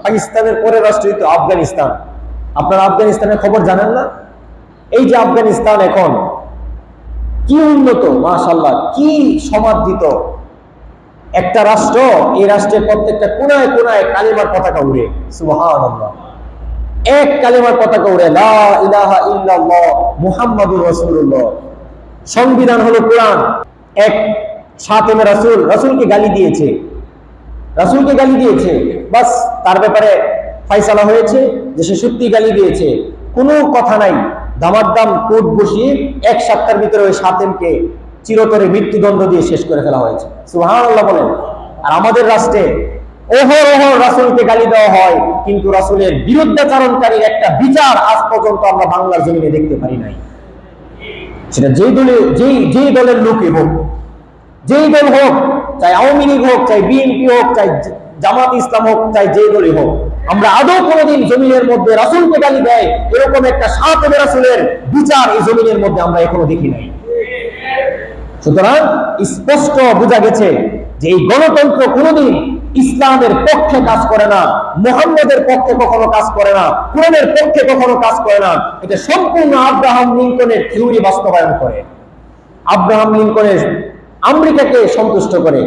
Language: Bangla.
পাকিস্তানের পরের রাষ্ট্র তো আফগানিস্তান। আপনারা আফগানিস্তানের খবর জানেন না? এই যে আফগানিস্তান এখন কি উন্নত, মাশাআল্লাহ, কি সমাদৃত একটা রাষ্ট্র। এই রাষ্ট্রের প্রত্যেকটা কোনায় কোনায় কালিমার পতাকা উড়ে, সুবহানাল্লাহ। এক কালিমার পতাকা উড়ে, লা ইলাহা ইল্লাল্লাহ মুহাম্মাদুর রাসূলুল্লাহ। সংবিধান হলো কোরআন। এক সাতেমে রাসূলকে গালি দিয়েছে, বাস তার ব্যাপারে ফাইসালা হয়েছে যে সে সত্যি গালি দিয়েছে, কোনো কথা নাই। দামাদ্দাম কোর্ট বসিয়ে 1 সপ্তাহের ভিতরে ওই সাতেমকে চিরতরে মৃত্যুদণ্ড দিয়ে শেষ করে ফেলা হয়েছে, সুবহানাল্লাহ বলেন। আর আমাদের রাষ্ট্রে অহরহ রাসূলকে গালি দেওয়া হয়, কিন্তু রাসূলের বিরুদ্ধাচারণকারীর একটা বিচার আজ পর্যন্ত আমরা বাংলার জমিনে দেখতে পারি নাই। সেটা যেই দলের লোকই হোক, যেই দল হোক, চাই আওয়ামী লীগ হোক, চাই বিএনপি হোক, চাই জামাত ইসলাম হোক, চাই যেই দলই হোক, আমরা আদৌ কোনোদিন জমিনের মধ্যে রাসূলকে গালি দেয় এরকম একটা সাতেমে রাসূলের বিচার এই জমিনের মধ্যে আমরা এখনো দেখি নাই। সুতরাং স্পষ্ট বোঝা গেছে যে এই গণতন্ত্র কোনোদিন ইসলামের পক্ষে কাজ করে না, মুহাম্মদের পক্ষে কখনো কাজ করে না, কোরআনের পক্ষে কখনো কাজ করে না। এটা সম্পূর্ণ আব্রাহাম লিঙ্কনের থিওরি বাস্তবায়ন করে, আব্রাহাম লিঙ্কনের আমেরিকাকে সন্তুষ্ট করে।